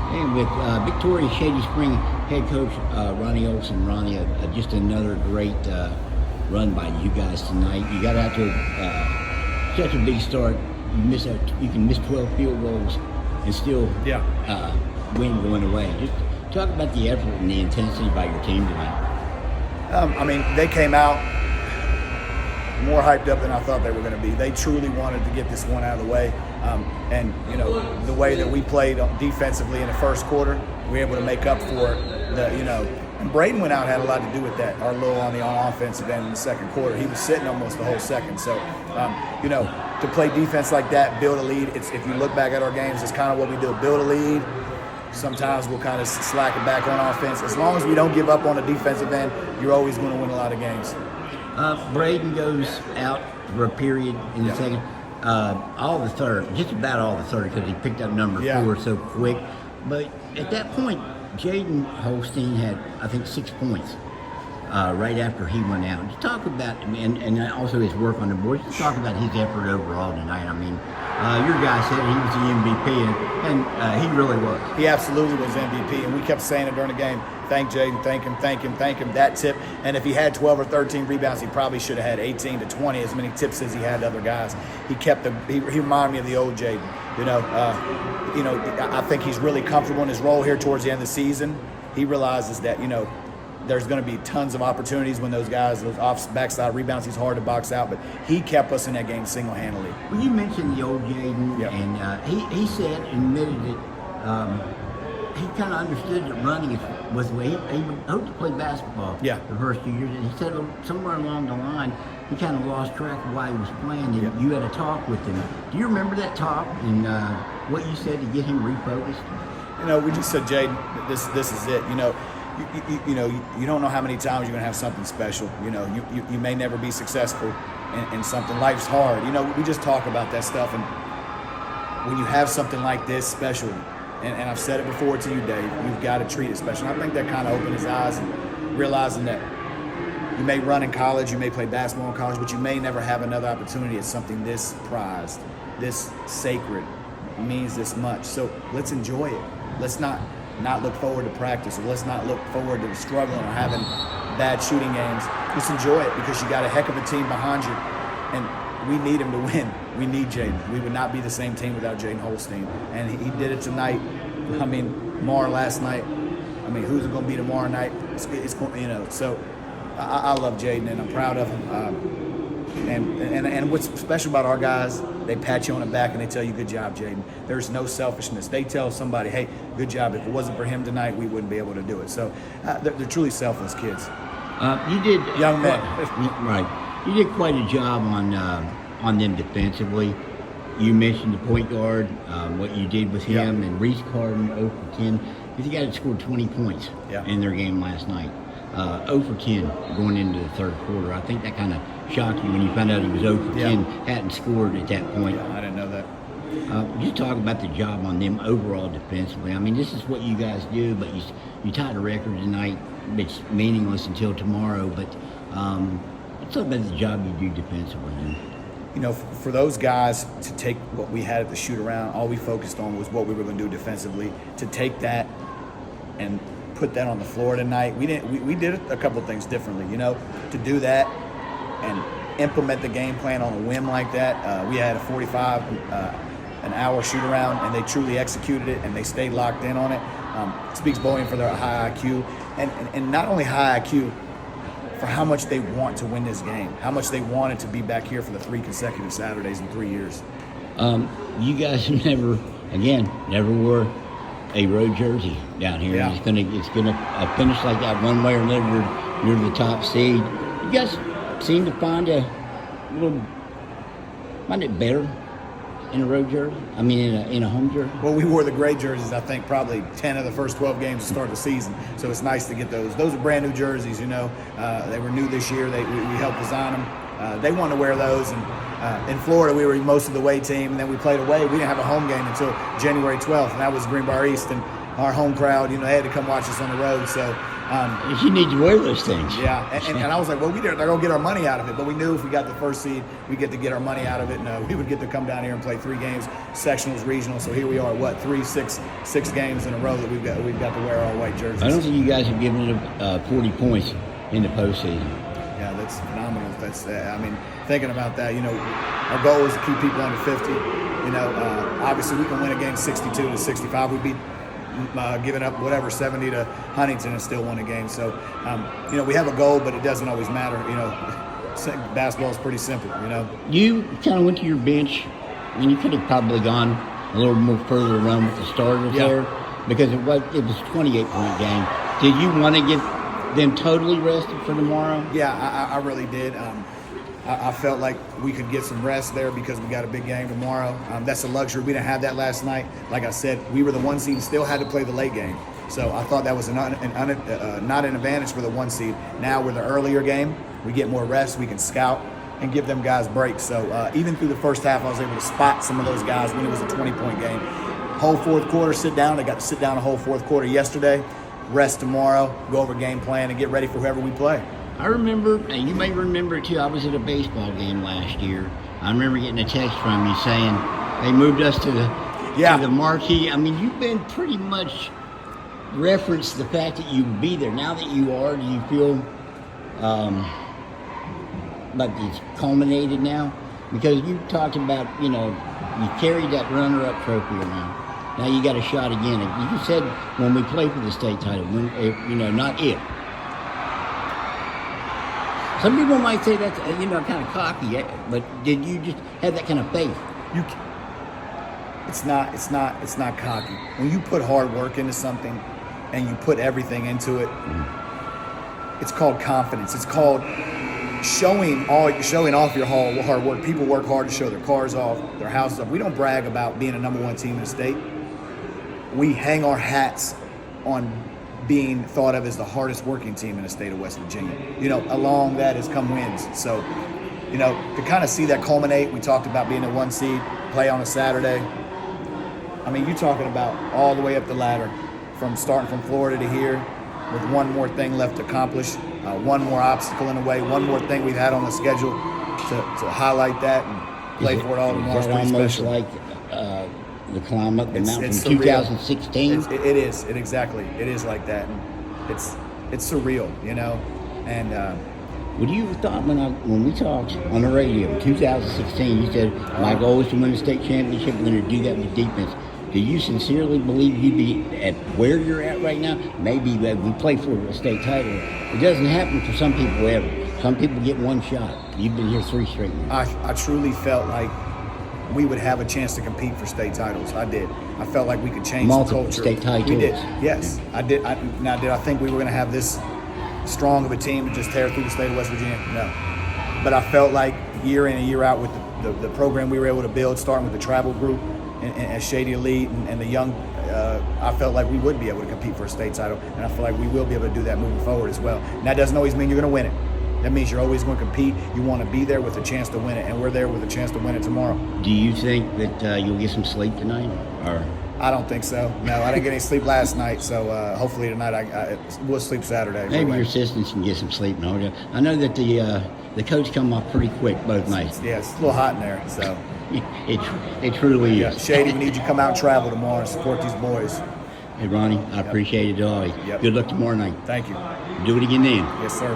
And with Victoria's Shady Spring head coach Ronnie Olson. Ronnie, just another great run by you guys tonight. You got out to such a big start. You can miss 12 field goals and still win going away. Just talk about the effort and the intensity by your team tonight. They came out more hyped up than I thought they were going to be. They truly wanted to get this one out of the way. And the way that we played defensively in the first quarter, we were able to make up for and Braden went out, had a lot to do with that. Our little on offensive end in the second quarter. He was sitting almost the whole second. So, to play defense like that, build a lead, if you look back at our games, it's kind of what we do. Build a lead. Sometimes we'll kind of slack it back on offense. As long as we don't give up on the defensive end, you're always going to win a lot of games. Braden goes out for a period in the second. All the third, just about all the third, because he picked up number 4 so quick. But at that point, Jaden Holstein had, I think, 6 points right after he went out. Just talk about, and also his work on the board. Just talk about his effort overall tonight. Your guy said he was the MVP, and he really was. He absolutely was MVP, and we kept saying it during the game. Thank Jaden, thank him, that tip. And if he had 12 or 13 rebounds, he probably should have had 18 to 20, as many tips as he had to other guys. He reminded me of the old Jaden. I think he's really comfortable in his role here towards the end of the season. He realizes that, there's going to be tons of opportunities when those backside rebounds, he's hard to box out, but he kept us in that game single-handedly. Well, you mentioned the old Jaden, and he said, admitted that he kind of understood that running was the way. He would hope to play basketball the first few years, and he said somewhere along the line, he kind of lost track of why he was playing, and you had a talk with him. Do you remember that talk and what you said to get him refocused? We just said, Jaden, this is it. You don't know how many times you're going to have something special. You may never be successful in something. Life's hard. We just talk about that stuff. And when you have something like this special, and I've said it before to you, Dave, you've got to treat it special. And I think that kind of opened his eyes and realizing that you may run in college, you may play basketball in college, but you may never have another opportunity at something this prized, this sacred, means this much. So let's enjoy it. Let's not look forward to practice, or let's not look forward to struggling or having bad shooting games. Just enjoy it, because you got a heck of a team behind you, and we need him to win. We need Jaden. We would not be the same team without Jaden Holstein, and he did it tonight. Mar last night. Who's it going to be tomorrow night? It's going, So I love Jaden, and I'm proud of him. And what's special about our guys, they pat you on the back and they tell you, good job, Jaden. There's no selfishness. They tell somebody, hey, good job. If it wasn't for him tonight, we wouldn't be able to do it. So they're truly selfless kids. You did young men, right? You did quite a job on them defensively. You mentioned the point guard, what you did with him, and Reese Carden 0 for 10. Because he got scored 20 points in their game last night. 0 for 10 going into the third quarter. I think that kind of shocked you when you found out he was 0 for 10, hadn't scored at that point. Yeah, I didn't know that. Just talk about the job on them overall defensively. This is what you guys do, but you tied a record tonight. It's meaningless until tomorrow, but let's talk about the job you do defensively. For those guys to take what we had at the shoot around, all we focused on was what we were going to do defensively. To take that and put that on the floor tonight, we did a couple of things differently. To do that and implement the game plan on a whim like that. We had a 45 an hour shoot around, and they truly executed it, and they stayed locked in on it. Speaks volume for their high IQ, and not only high IQ, for how much they want to win this game, how much they wanted to be back here for the 3 consecutive Saturdays in 3 years. You guys never wore a road jersey down here. Yeah. It's gonna finish like that one way or another. You're the top seed. You guys seem to find it better in a road jersey. In a home jersey. Well, we wore the gray jerseys, I think, probably 10 of the first 12 games to start the season. So it's nice to get those. Those are brand new jerseys. They were new this year. We helped design them. They wanted to wear those, and in Florida we were most of the away team, and then we played away. We didn't have a home game until January 12th, and that was Greenbrier East, and our home crowd, they had to come watch us on the road. So You need to wear those things. Yeah, and I was like, well, they're going to get our money out of it. But we knew if we got the first seed, we get to get our money out of it. And we would get to come down here and play 3 games, sectionals, regional. So here we are, six games in a row that we've got to wear our white jerseys. I don't think you guys have given it 40 points in the postseason. Yeah, that's phenomenal. I mean, thinking about that, our goal is to keep people under 50. Obviously we can win a game 62-65. We'd be giving up 70 to Huntington and still won a game. So, we have a goal, but it doesn't always matter. Basketball is pretty simple. You kind of went to your bench, and you could have probably gone a little more further around with the starters there, because it was a 28-point game. Did you want to get them totally rested for tomorrow? Yeah, I really did. I felt like we could get some rest there because we got a big game tomorrow. That's a luxury. We didn't have that last night. Like I said, we were the 1 seed and still had to play the late game. So I thought that was not an advantage for the 1 seed. Now we're the earlier game. We get more rest. We can scout and give them guys breaks. So even through the first half, I was able to spot some of those guys when it was a 20-point game. Whole fourth quarter, sit down. They got to sit down the whole fourth quarter yesterday. Rest tomorrow. Go over game plan and get ready for whoever we play. I remember, and you may remember too, I was at a baseball game last year. I remember getting a text from you saying they moved us to the marquee. I mean, you've been pretty much referenced the fact that you would be there. Now that you are, do you feel like it's culminated now? Because you talked about, you carried that runner-up trophy around. Now you got a shot again. You said when we play for the state title, not if. Some people might say that's kind of cocky, but did you just have that kind of faith? It's not cocky. When you put hard work into something and you put everything into it, it's called confidence. It's called showing off your hard work. People work hard to show their cars off, their houses off. We don't brag about being a number 1 team in the state. We hang our hats on being thought of as the hardest working team in the state of West Virginia. Along that has come wins. So, to kind of see that culminate, we talked about being a 1 seed, play on a Saturday. I mean, you're talking about all the way up the ladder, from starting from Florida to here, with one more thing left to accomplish, one more obstacle in the way, one more thing we've had on the schedule to highlight that and play for it all tomorrow. Is that almost special. Like the climb up the mountain from 2016? It is. It is like that. And it's surreal, And what you thought when we talked on the radio in 2016, you said my goal is to win the state championship. We're going to do that with defense. Do you sincerely believe you'd be at where you're at right now? Maybe we play for a state title. It doesn't happen for some people ever. Some people get one shot. You've been here 3 straight years. I truly felt like we would have a chance to compete for state titles. I did. I felt like we could change the culture. State titles. We did. Yes, I did. Did I think we were going to have this strong of a team to just tear through the state of West Virginia? No. But I felt like year in and year out with the program we were able to build, starting with the travel group and Shady Elite and the young, I felt like we would be able to compete for a state title, and I feel like we will be able to do that moving forward as well. And that doesn't always mean you're going to win it. That means you're always going to compete. You want to be there with a chance to win it, and we're there with a chance to win it tomorrow. Do you think that you'll get some sleep tonight? Or I don't think so. No, I didn't get any sleep last night, so hopefully tonight we'll sleep Saturday. Maybe your assistants can get some sleep. No, I know that the coach come off pretty quick both nights. Yeah, it's a little hot in there, so. It truly is. Shady, we need you to come out and travel tomorrow and support these boys. Hey, Ronnie, I appreciate it all. Yep. Good luck tomorrow night. Thank you. Do it again then. Yes, sir.